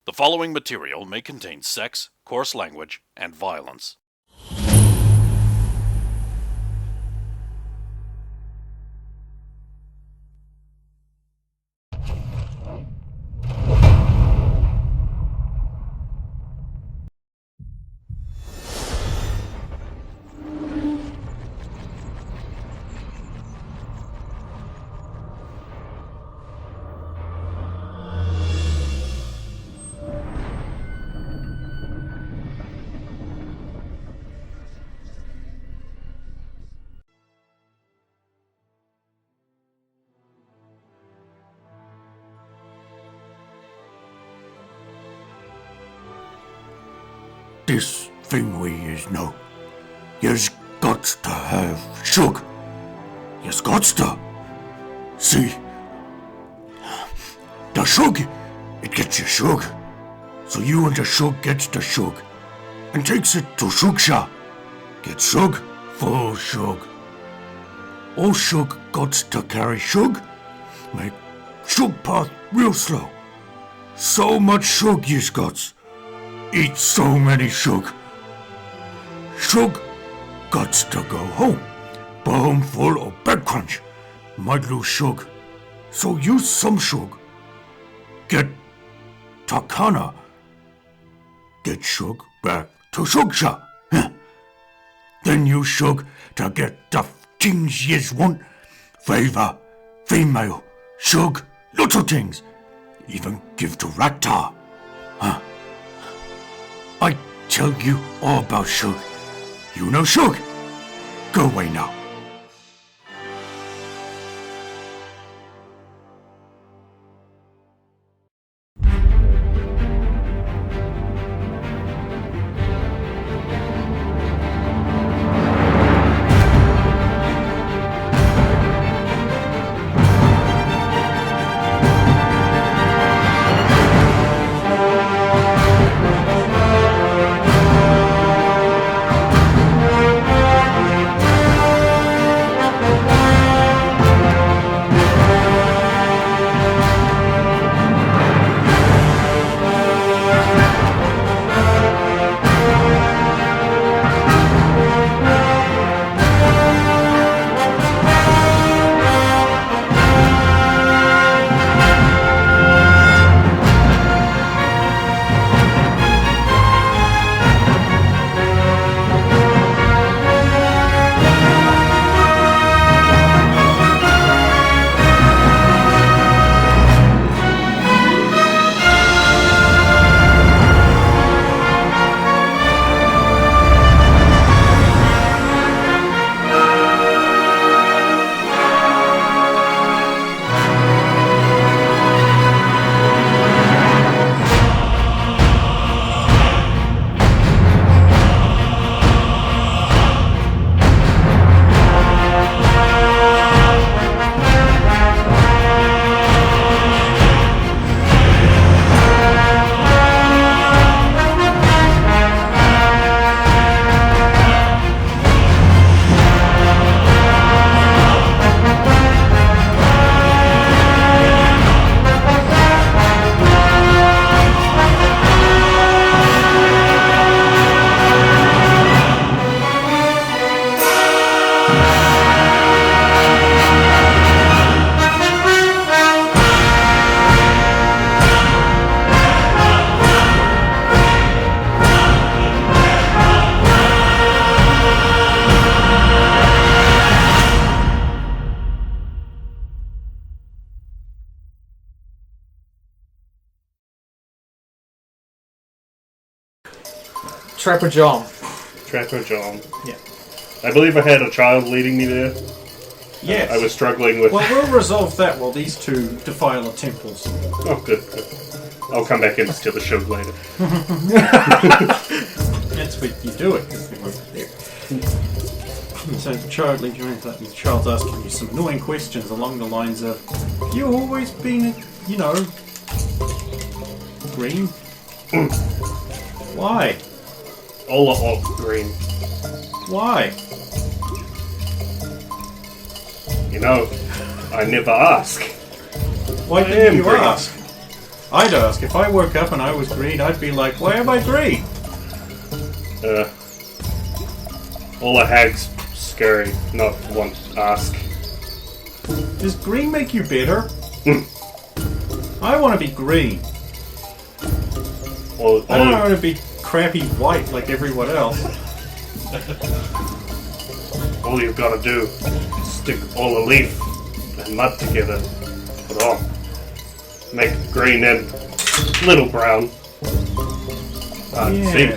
The following material may contain sex, coarse language, and violence. This thing we is now. You's got to have shug. You's got to. See? The shug, it gets you shug. So you and the shug gets the shug. And takes it to Shugsha. Get shug, full shug. All shug got to carry shug. Make shug path real slow. So much shug you's got. Eat so many shug. Shug gots to go home. But home full of bed crunch. Might lose shug. So use some shug. Get Takana. Get shug back to Shugsha. Then use shug to get the things yous want. Favor, female, shug, lots of things. Even give to Raktar. I tell you all about shug. You know shug. Go away now. Trapper John. Trapper John. Yeah. I believe I had a child leading me there. Yes. I was struggling with... Well, we'll resolve that while these two defile the temples. Oh, good. I'll come back in and steal the shug later. That's what you do it. So the child leaves you in, and the child's asking you some annoying questions along the lines of, have you always been, green? Why? Ola of green. Why? I never ask. Why didn't you green. ask? I'd ask, if I woke up and I was green, I'd be like, why am I green? All the hags scary, not want to ask. Does green make you bitter? I want to be green. I don't want to be crappy white like everyone else. All you've got to do is stick all the leaf and mud together. Put on. Make it green and little brown. Yeah. See?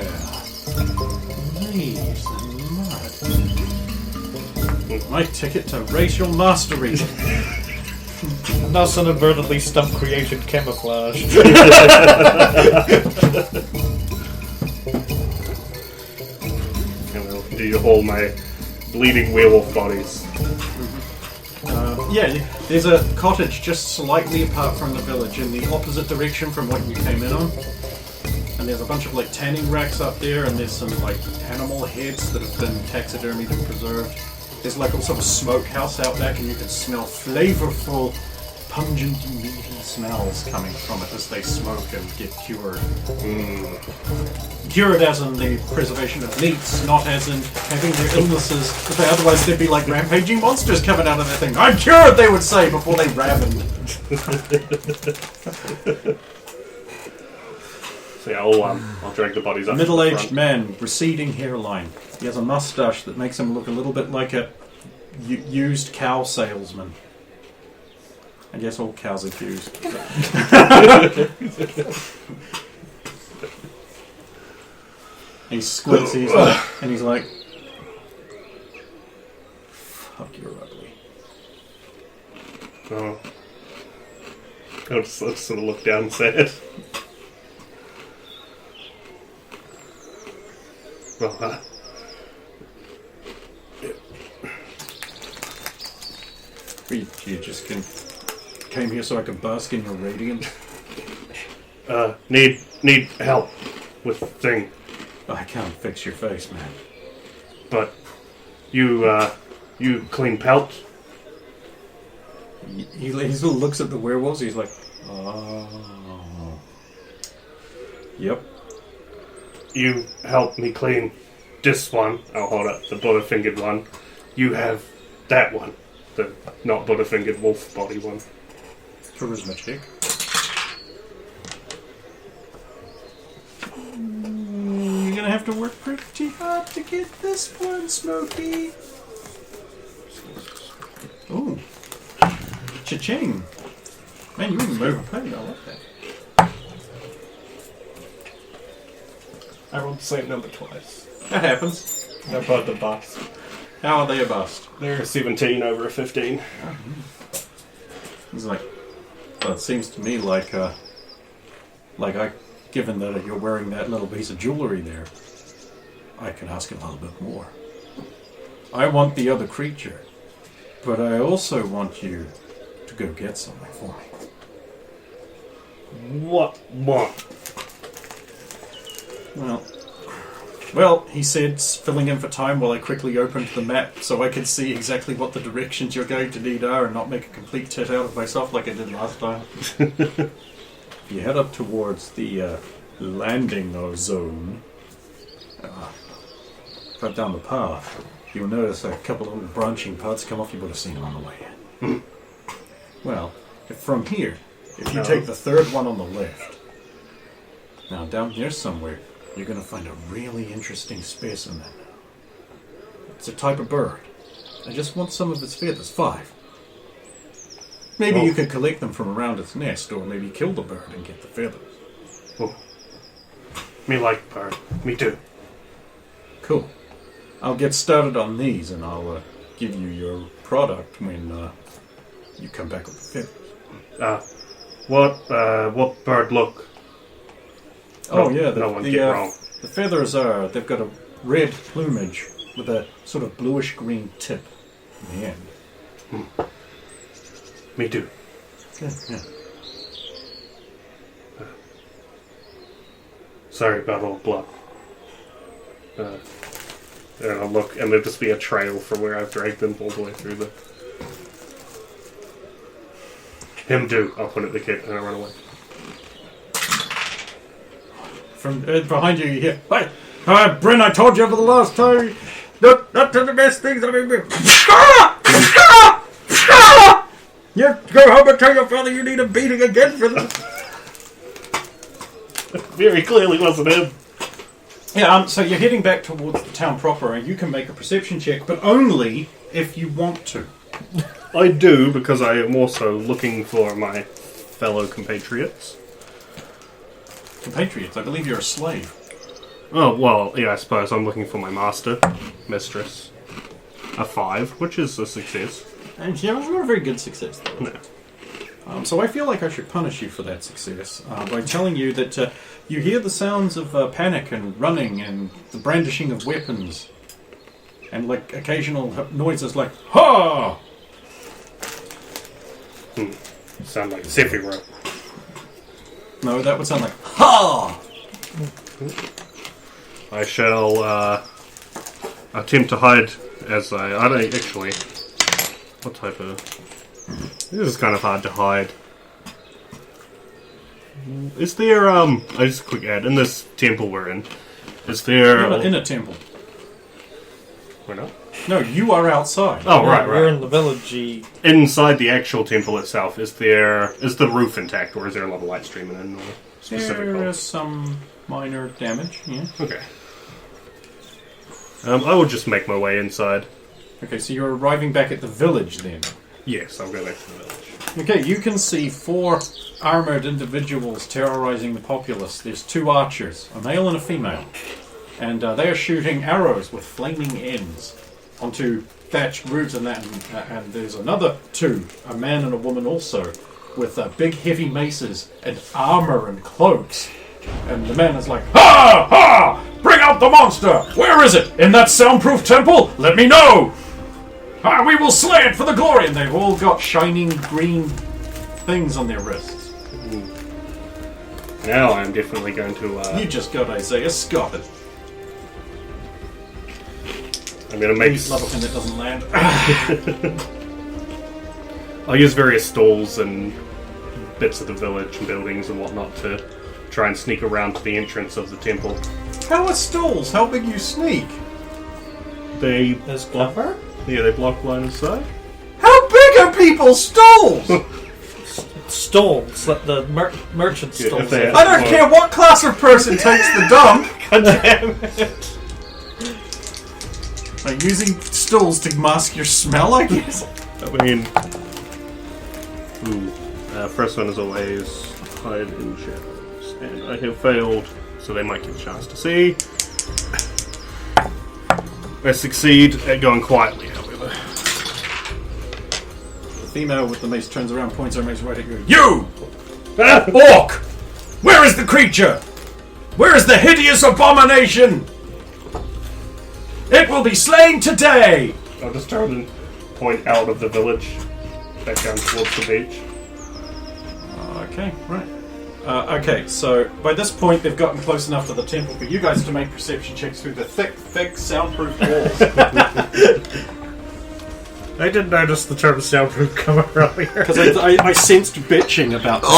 Leaves and mud. My ticket to racial mastery. Thus inadvertently stuff created camouflage. And we'll do all my bleeding werewolf bodies. Yeah, there's a cottage just slightly apart from the village in the opposite direction from what you came in on. And there's a bunch of like tanning racks up there, and there's some like animal heads that have been taxidermied and preserved. There's like also a smokehouse out back, and you can smell flavorful, pungent, meaty smells coming from it as they smoke and get cured. Cured as in the preservation of meats, not as in having their illnesses. Because otherwise they'd be like rampaging monsters coming out of that thing. I'm cured, they would say, before they ravened. So yeah, I'll drag the bodies up. Middle-aged man, receding hairline. He has a mustache that makes him look a little bit like a used cow salesman. I guess all cows are used. He squints and he's like, fuck, you're ugly. Oh. I'll just sort of look down and say it. Well, You just came here so I could bask in your radiance? need help with thing. I can't fix your face, man. But you clean pelt? He sort of looks at the werewolves, he's like, oh. Yep. You help me clean this one. I'll hold up the butterfingered one. You have that one. The not butterfingered wolf body one. Charisma check. You're gonna have to work pretty hard to get this one, Smokey. Ooh. Cha-ching. Man, you even overpaid. I like that. I rolled the same number twice. That happens. They're both a bust. How are they a bust? They're 17 over a 15. He's like, well, it seems to me like given that you're wearing that little piece of jewelry there, I can ask a little bit more. I want the other creature, but I also want you to go get something for me. What? Well, he said, filling in for time while I quickly opened the map so I could see exactly what the directions you're going to need are and not make a complete tit out of myself like I did last time. If you head up towards the landing zone, right down the path, you'll notice a couple of little branching paths come off. You would have seen them on the way in. Well, from here, if you take the third one on the left, now down here somewhere, you're going to find a really interesting specimen. It's a type of bird. I just want some of its feathers. 5. Maybe you could collect them from around its nest, or maybe kill the bird and get the feathers. Oh. Me like bird. Me too. Cool. I'll get started on these, and I'll give you your product when you come back with the feathers. What bird look? Oh, yeah. No one get wrong. The feathers they've got a red plumage with a sort of bluish-green tip in the end. Me too. Good, yeah. Sorry about all blood. And I'll look, and there'll just be a trail from where I've dragged them all the way through the... Him do. I'll point at the kid, and I'll run away. from behind you, you hear, "Hey, Bryn, I told you for the last time, not to the best things I've ever been. You go home and tell your father you need a beating again for this." Very clearly wasn't him. Yeah, so you're heading back towards the town proper, and you can make a perception check, but only if you want to. I do, because I am also looking for my fellow compatriots. Compatriots, I believe you're a slave. Oh, well, yeah, I suppose I'm looking for my mistress. A 5, which is a success. And yeah, it's not a very good success, though. No. So I feel like I should punish you for that success by telling you that you hear the sounds of panic and running and the brandishing of weapons and like occasional noises like "ha!" Sound like Sephiroth. No, that would sound like "ha!" I shall attempt to hide as I don't actually. What type of? This is kind of hard to hide. Is there just a quick ad in this temple we're in? Is there? You're not in a temple. We're not. No, you are outside. Oh right. We're in the village. Inside the actual temple itself, is the roof intact, or is there a lot of light streaming in? Or specific There holes? is some minor damage. Yeah. Okay. I will just make my way inside. Okay, so you're arriving back at the village then. Yes, I'll go back to the village. Okay, you can see 4 armoured individuals terrorising the populace. There's 2 archers, a male and a female. And they are shooting arrows with flaming ends onto thatched roofs and that. And there's another 2, a man and a woman also, with big heavy maces and armour and cloaks. And the man is like, "Ha! Ha! Bring out the monster! Where is it? In that soundproof temple? Let me know! We will slay it for the glory!" And they've all got shining green things on their wrists. Now I'm definitely going to. You just got Isaiah Scott. I'm going to make. Love a thing that doesn't land. I'll use various stalls and bits of the village and buildings and whatnot to try and sneak around to the entrance of the temple. How are stalls helping you sneak? They. There's clever. Yeah, they block line of sight. How big are people's stalls? Stalls, like the merchant Yeah, stalls. if they- I don't care what class of person takes the dump. God damn it. Like using stalls to mask your smell, I guess. I mean. Ooh. First one is always hide in shadows. And I have failed, so they might get a chance to see. I succeed at going quietly, however. The female with the mace turns around, points her mace right at you. You! Orc! Where is the creature? Where is the hideous abomination? It will be slain today! I'll just turn and point out of the village, back down towards the beach. Okay, right. Okay, so by this point they've gotten close enough to the temple for you guys to make perception checks through the thick, soundproof walls. I didn't notice the term soundproof come up earlier. Because I sensed bitching about this.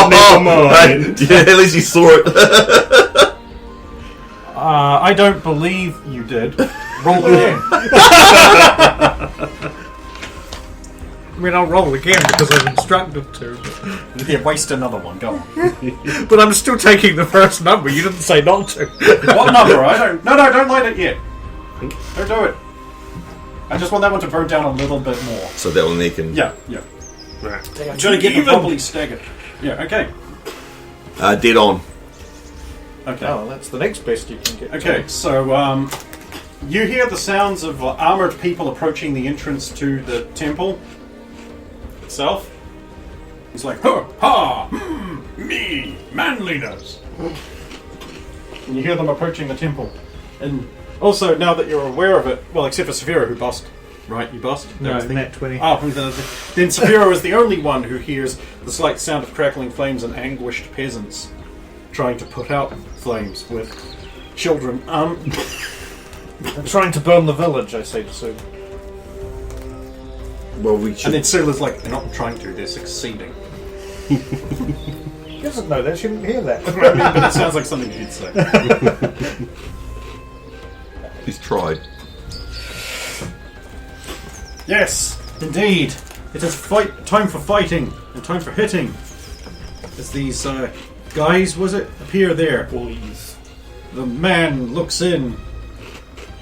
Never mind. Yeah, at least you saw it. I don't believe you did. Roll again. I mean, I'll roll again because I'm instructed to. Yeah, waste another one. Go on. But I'm still taking the first number. You didn't say not to. What number? I don't. No, don't light it yet. Don't do it. I just want that one to burn down a little bit more. So that one they can. Yeah. Right. I'm trying to get them properly staggered. Yeah. Okay. Dead on. Okay. Oh, that's the next best you can get. Okay. So you hear the sounds of armored people approaching the entrance to the temple itself. He's like, "Ha! Ha! Me! Manliness!" And you hear them approaching the temple. And also, now that you're aware of it, well, except for Saphira, who bossed. Right, you bossed? No, net 20. Oh, then Saphira is the only one who hears the slight sound of crackling flames and anguished peasants trying to put out flames with children. I'm trying to burn the village, I say to Sue. Well, we should. And then Sula's like, they're not trying to, they're succeeding. She doesn't know that. She didn't hear that. But it sounds like something you'd say. He's tried. Yes, indeed. It is time for fighting and time for hitting. As these guys, appear there. Please. The man looks in.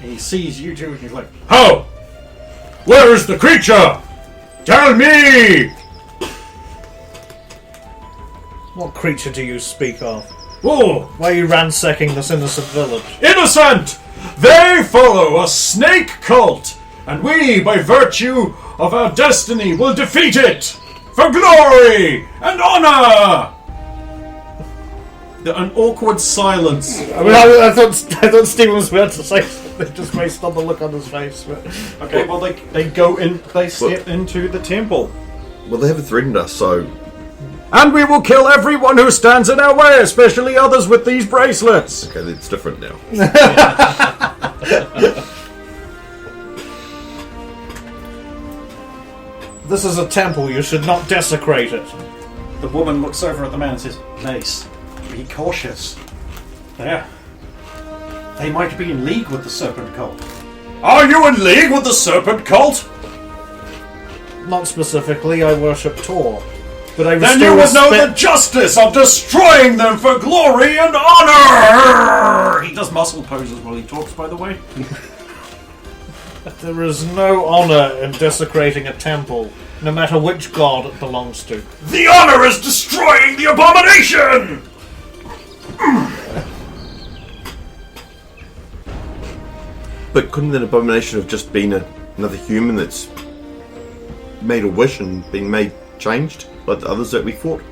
And he sees you two and he's like, "How? Where is the creature? Tell me!" What creature do you speak of? Whoa! Why are you ransacking this innocent village? Innocent! They follow a snake cult, and we, by virtue of our destiny, will defeat it for glory and honor. An awkward silence. I mean, I thought Stephen was about to say something just based on the look on his face. But Okay, well they go in. They step into the temple, Well, they haven't threatened us, so and we will kill everyone who stands in our way, especially others with these bracelets. okay, it's different now. this is a temple. You should not desecrate it. The woman looks over at the man and says, "Mace, be cautious. They might be in league with the serpent cult." "Are you in league with the serpent cult?" Not specifically. I worship Tor, but I "Then you would know the justice of destroying them for glory and honor!" He does muscle poses while he talks, by the way. There is no honor in desecrating a temple, no matter which god it belongs to. "The honor is destroying the abomination!" But couldn't that abomination have just been another human that's made a wish and been made changed, like the others that we fought?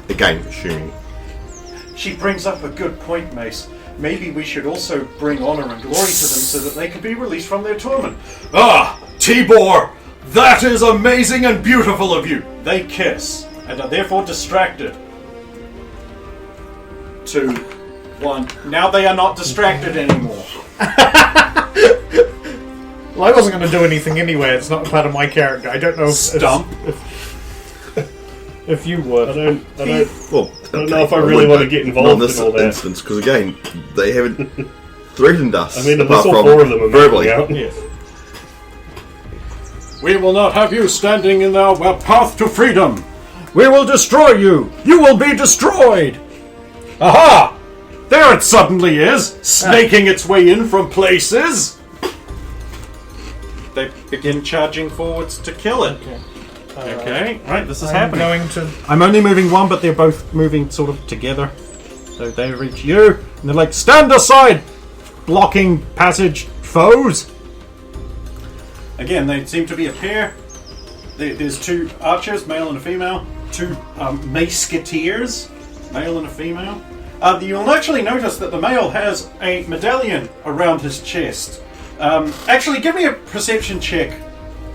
Again, assuming. She brings up a good point, Mace. Maybe we should also bring honor and glory to them so that they can be released from their torment. "Ah, Tibor! That is amazing and beautiful of you!" They kiss, and are therefore distracted. 2, 1. Now they are not distracted anymore. Well, I wasn't going to do anything anyway. It's not part of my character. I don't know Stump. if you would. I don't Well, don't know if I really want to get involved not in this all that. instance, because again, they haven't threatened us. I mean, apart unless all from 4 of them are verbally. making out. Yes. "We will not have you standing in our path to freedom. We will destroy you. You will be destroyed." Aha! There it suddenly is, snaking its way in from places. They begin charging forwards to kill it. Okay, right, this is happening. I'm only moving one, but they're both moving sort of together. So they reach you, and they're like, "Stand aside, blocking passage foes." Again, they seem to be a pair. There's 2 archers, male and a female. 2 maceketeers, male and a female. You'll actually notice that the male has a medallion around his chest. Actually, give me a perception check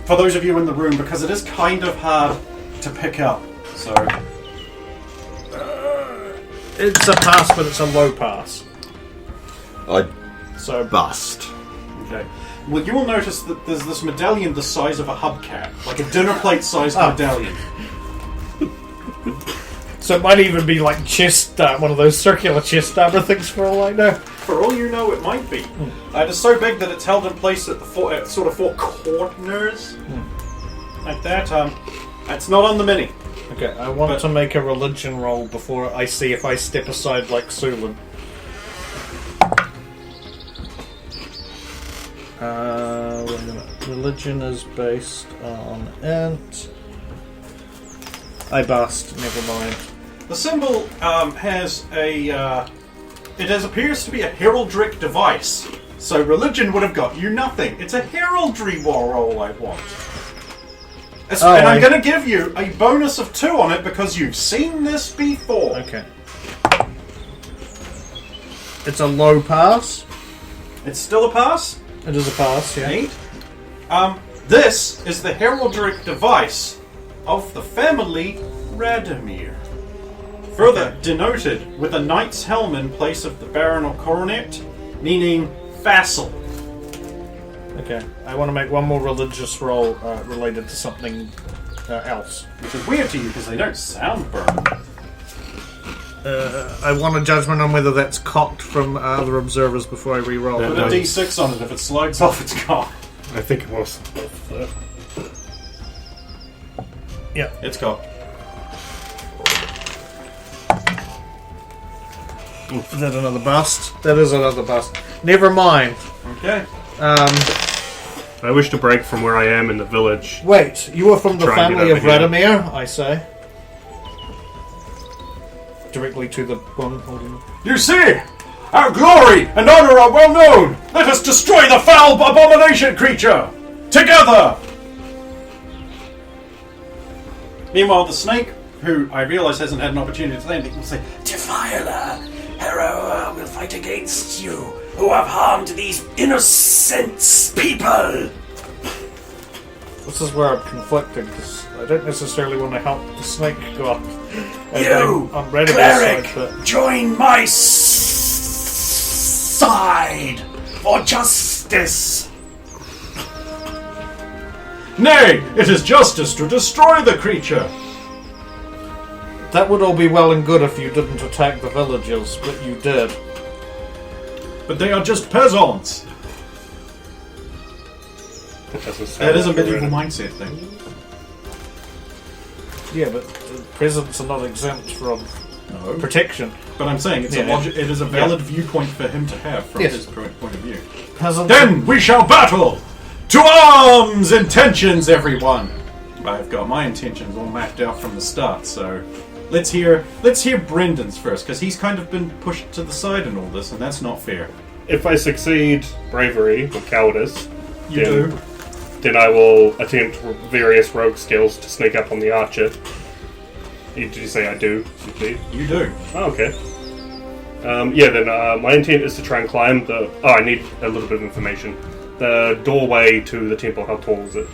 for those of you in the room, because it is kind of hard to pick up. So, It's a pass, but it's a low pass. I So bust. okay. Well, you will notice that there's this medallion the size of a hubcap, like a dinner plate-sized medallion. So it might even be like chest, one of those circular chest stabber things for all I know. For all you know, it might be. It is so big that it's held in place at the sort of 4 corners, like that. It's not on the mini. Okay, I want to make a religion roll before I see if I step aside like Sulan. Wait a minute. Religion is based on int. I bust. Never mind. The symbol has appears to be a heraldric device. So religion would have got you nothing. It's a heraldry roll I want. And I'm going to give you a bonus of 2 on it because you've seen this before. Okay. It's a low pass. It's still a pass. It is a pass, yeah. Neat. This is the heraldric device of the family Radomir. Further denoted with a knight's helm in place of the baronal coronet, meaning vassal. Okay, I want to make one more religious roll related to something else. Which is weird to you because they don't sound burned. I want a judgment on whether that's cocked from other observers before I re-roll. Put a D6 on it. If it slides off, it's gone. I think it was. Yeah. It's cocked. Is that another bust? That is another bust. Never mind. Okay. I wish to break from where I am in the village. Wait, you are from the Try and get family of over here. Radomir, I say. Directly to the one holding up. You see, our glory and honor are well known. Let us destroy the foul abomination creature together. Meanwhile, the snake, who I realise hasn't had an opportunity to say anything, will say, Defiler, Hero will fight against you, who have harmed these innocent people. This is where I'm conflicted, because I don't necessarily want to help the snake god. You, I'm ready cleric, to side, join my side for justice. Nay, it is justice to destroy the creature. that would all be well and good if you didn't attack the villagers, but you did. But they are just peasants. That is a medieval mindset thing. Yeah, but peasants are not exempt from No. protection. But I'm saying it's Yeah. it is a valid viewpoint for him to have from Yes. his point of view. Peasants. Then we shall battle! To arms! Intentions, everyone! I've got my intentions all mapped out from the start, so let's hear Brendon's first, because he's kind of been pushed to the side in all this, and that's not fair. If I succeed bravery or cowardice, You do. then I will attempt various rogue skills to sneak up on the archer. Did you say I do succeed? You do. Oh, okay. Then my intent is to try and climb the... Oh, I need a little bit of information. The doorway to the temple, how tall is it?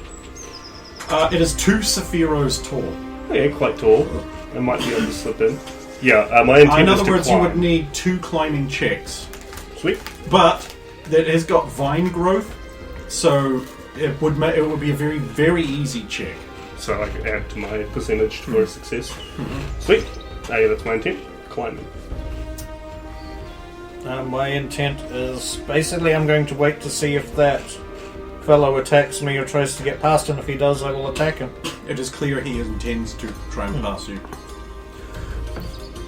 It is 2 Sephiros tall. Oh, yeah, quite tall. I might be able to slip in. Yeah, my intent In is other to words, climb. you would need 2 climbing checks. Sweet. But it has got vine growth, so it would be a very, very easy check. So I can add to my percentage for a success. Sweet. Yeah, that's my intent. Climbing. My intent is basically I'm going to wait to see if that fellow attacks me or tries to get past, and if he does, I will attack him. It is clear he intends to try and pass you.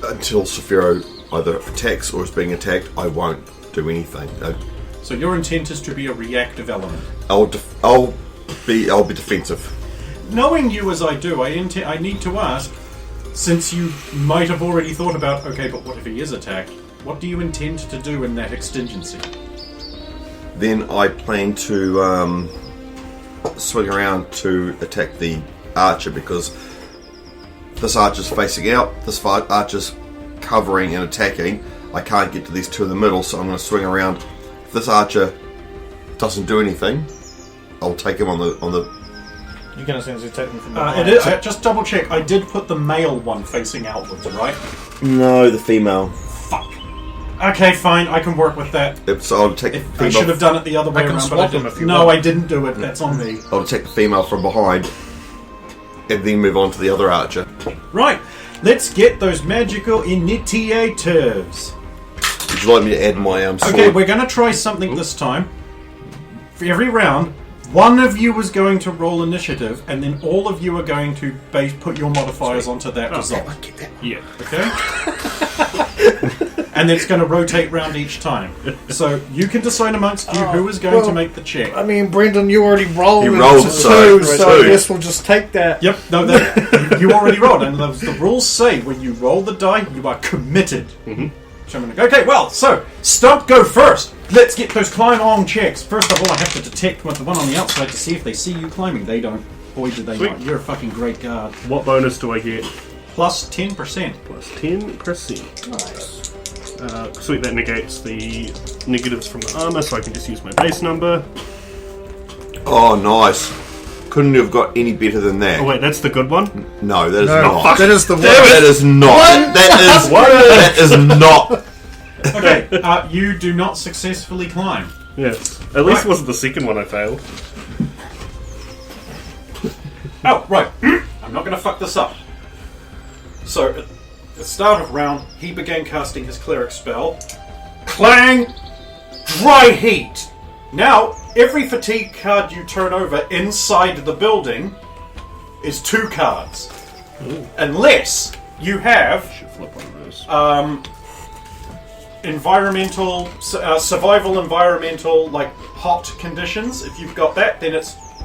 Until Saphiro either attacks or is being attacked, I won't do anything. So your intent is to be a reactive element. I'll be defensive. Knowing you as I do, I need to ask, since you might have already thought about, okay, but what if he is attacked? What do you intend to do in that exigency? Then I plan to swing around to attack the archer, because this archer's facing out, this archer's covering and attacking. I can't get to these two in the middle, so I'm going to swing around. If this archer doesn't do anything, I'll take him on the. You can essentially take them from It behind. is, just double check, I did put the male one facing outwards, right? No, the female. Fuck. Okay, fine, I can work with that. So I'll take the I female. should have done it the other way I can around, but swap I them didn't. if you No, want. I didn't do it, that's on me. I'll take the female from behind, and then move on to the other archer. Right, let's get those magical initiators. Would you like me to add my sword? Okay, we're going to try something this time. For every round, one of you is going to roll initiative, and then all of you are going to put your modifiers onto that result. Yeah. Okay? And it's going to rotate round each time. So you can decide amongst you who is going to make the check. I mean, Brendon, you already rolled. He into rolled, two, so- so two. I guess we'll just take that. Yep, no, you already rolled, and the rules say when you roll the die, you are committed. So I'm gonna, okay, well, so, Stump, go first. Let's get those climb on checks. First of all, I have to detect with the one on the outside to see if they see you climbing. They don't. Boy, do they Sweet. not. You're a fucking great guard. What bonus do I get? Plus 10%. Plus 10%. Nice. Sweet, that negates the negatives from the armor, so I can just use my base number. Oh, nice. Couldn't have got any better than that. Oh wait, that's the good one? No, that is No, not. that is the one. That is not. That is not. Okay, you do not successfully climb. Yes. At least it wasn't the second one I failed. Oh, right. I'm not going to fuck this up. So, At the start of round, he began casting his cleric spell. Clang! Dry heat! Now, every fatigue card you turn over inside the building is 2 cards. Ooh. Unless you have Should flip one of those. environmental, survival environmental, like hot conditions. If you've got that, then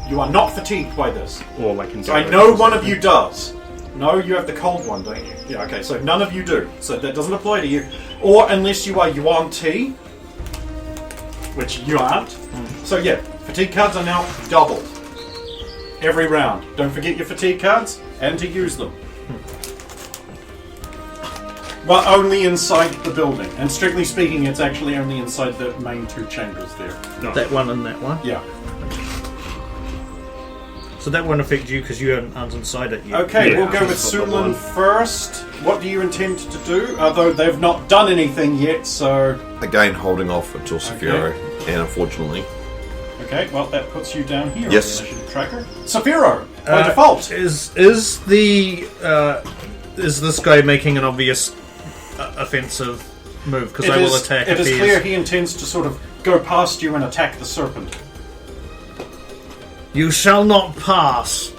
you are not fatigued by this. Or like in So I know one of you does. No, you have the cold one, don't you? Yeah, okay, so none of you do. So that doesn't apply to you. Or unless you are Yuan T, which you aren't. So yeah, fatigue cards are now doubled. Every round. Don't forget your fatigue cards and to use them. But only inside the building. And strictly speaking, it's actually only inside the main 2 chambers there. No. That one and that one. Yeah. So that won't affect you because you aren't inside it yet. Okay, Yeah, we'll go with that's what the Sulan one. first. What do you intend to do? Although they've not done anything yet, so... Again, holding off until Saphiro, and unfortunately. Okay, well, that puts you down here Yes. on the initiative tracker. Saphiro, by default. Is this guy making an obvious offensive move? Because I will attack. It if is he clear he intends to sort of go past you and attack the serpent. You shall not pass.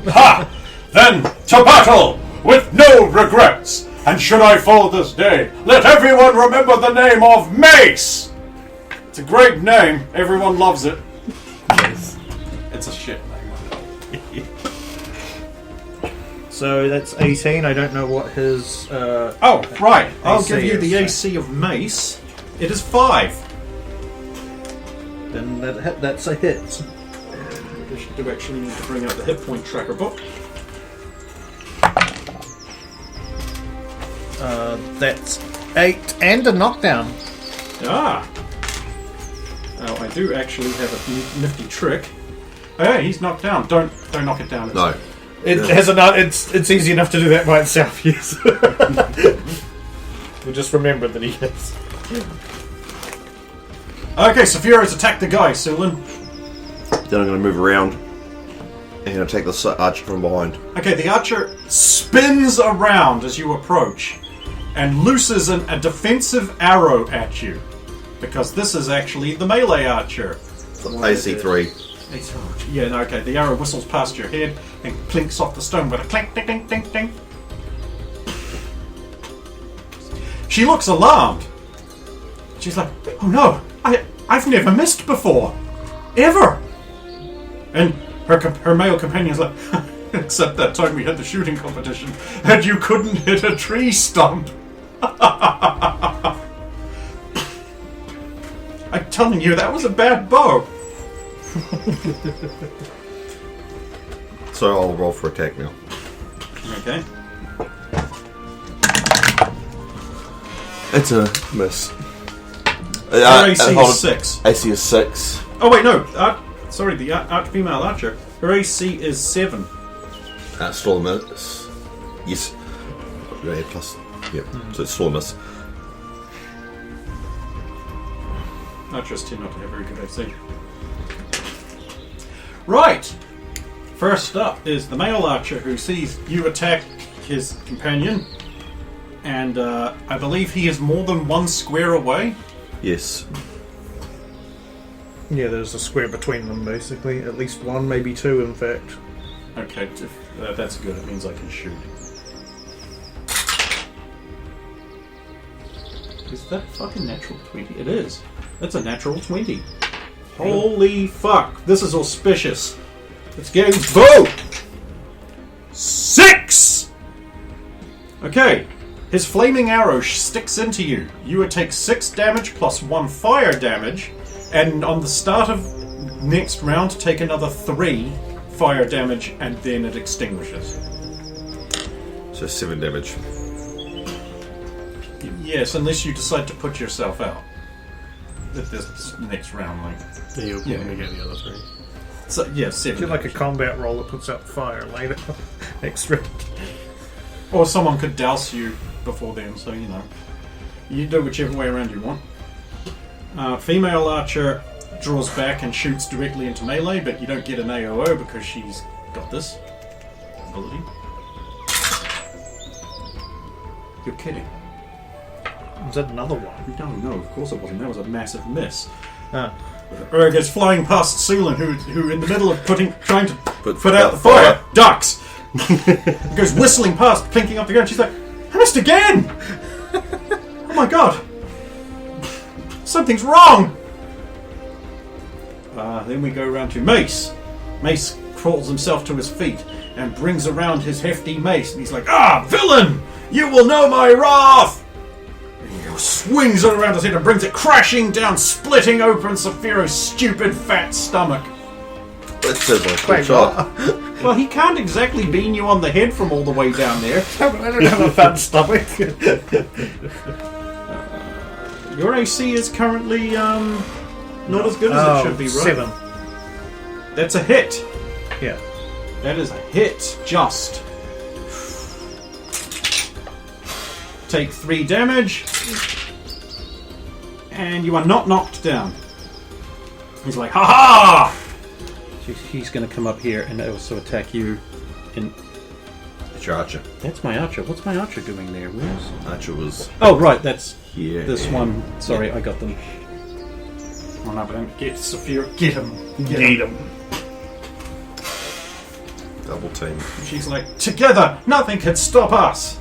Ha! Then to battle with no regrets. And should I fall this day, let everyone remember the name of Mace. It's a great name. Everyone loves it. It's a shit name. So that's 18. I don't know what his. Oh, right. I'll AC give you the is, AC of Mace. It is 5. Then that's a hit. I do actually need to bring out the hit point tracker book. That's 8 and a knockdown. Ah. Oh, I do actually have a nifty trick. Oh, yeah, he's knocked down. Don't knock it down. No. It has it's easy enough to do that by itself. Yes. We'll just remember that he is. Okay, Saphira's attacked the guy, Sulan. Then I'm going to move around and attack the archer from behind. Okay, the archer spins around as you approach and looses a defensive arrow at you. Because this is actually the melee archer. AC3. Yeah, no, okay, the arrow whistles past your head and clinks off the stone with a clink, ding, ding, ding, ding. She looks alarmed. She's like, oh no, I've never missed before. Ever. And her male companion's like, except that time we had the shooting competition and you couldn't hit a tree stump. I'm telling you, that was a bad bow. So I'll roll for attack now. Okay. It's a miss. Her AC is 6. AC is 6. Oh wait, no. Sorry, the female archer. Her AC is 7. Still a miss. Yes. Yeah, plus. Yep. So it's still a miss. Archers tend not to have very good AC. Right. First up is the male archer who sees you attack his companion, and I believe he is more than 1 square away. Yes. Yeah, there's a square between them, basically. At least 1, maybe 2, in fact. Okay, that's good. It means I can shoot. Is that fucking natural 20? It is. That's a natural 20. Holy fuck. This is auspicious. Let's get his bow. 6! Okay. His flaming arrow sticks into you. You would take 6 damage plus 1 fire damage, and on the start of next round, take another 3 fire damage, and then it extinguishes. So 7 damage. Yes, unless you decide to put yourself out. At this next round, like. Then you'll Yeah. only get the other 3. So, yeah, 7. Feel like a combat roll that puts out fire later. Extra. Or someone could douse you before then, so you know. You do whichever way around you want. Female archer draws back and shoots directly into melee, but you don't get an AOO because she's got this ability. You're kidding. Was that another one? No, of course it wasn't. That was a massive miss. Ah. Erg is flying past Seelan, who in the middle of trying to put out the fire. fire, ducks. Goes whistling past, plinking off the ground. She's like, I missed again! Oh my god! Something's wrong! Then we go around to Mace. Mace crawls himself to his feet and brings around his hefty mace. And he's like, villain! You will know my wrath! And he swings it around his head and brings it crashing down, splitting open Sephiroth's stupid fat stomach. That's a shot. Well, he can't exactly bean you on the head from all the way down there. I don't have a fat stomach. Your AC is currently not as good as it should be, right? 7. That's a hit. Yeah. That is a hit. Just. Take 3 damage. And you are not knocked down. He's like, ha ha! He's going to come up here and also attack you. And It's your archer. that's my archer. What's my archer doing there? Where's? Archer was Oh, right. That's here. this one. Sorry, I got them. Oh no, but don't get Saphira. Get him. Need him. Double team. She's like, together, nothing can stop us.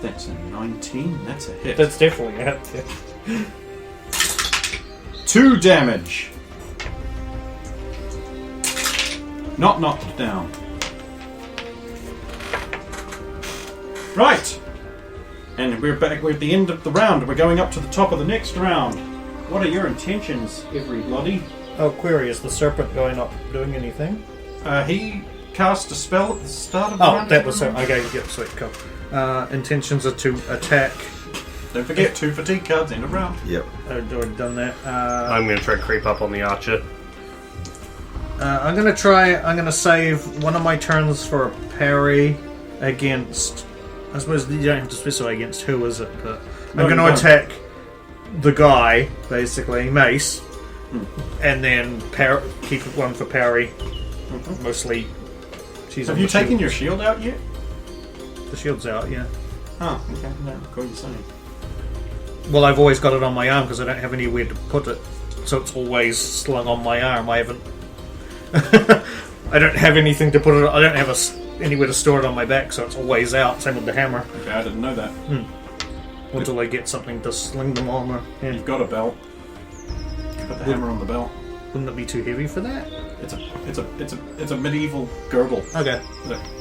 That's a 19. That's a hit. That's definitely a hit. 2 damage. Not knocked down. Right. And we're back. We're at the end of the round. We're going up to the top of the next round. What are your intentions, everybody? Oh, query, is the serpent going up doing anything? He cast a spell at the start of the Oh, round. that was it. Okay, yep, sweet, cool. Intentions are to attack. Don't forget, 2 fatigue cards, end of round. Yep. I've already done that. I'm going to try and creep up on the archer. I'm going to save one of my turns for a parry against... I suppose you don't have to specify against who, is it? But No, I'm going you to don't. attack the guy, basically, Mace, and then keep one for parry. Mostly, she's Have on you the taken shield. your shield out yet? The shield's out, yeah. Oh, okay. No, what are you saying? Well, I've always got it on my arm because I don't have anywhere to put it, so it's always slung on my arm. I haven't. I don't have anything to put it. I don't have anywhere to store it on my back, so it's always out. Same with the hammer. Okay, I didn't know that. Until I get something to sling them on. Yeah. You've got a belt. Put the hammer on the belt. Wouldn't it be too heavy for that? It's a medieval girdle Okay,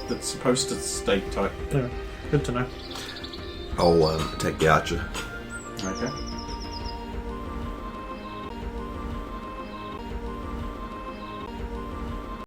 that's supposed to stay tight. yeah. Good to know. I'll attack the archer. Okay.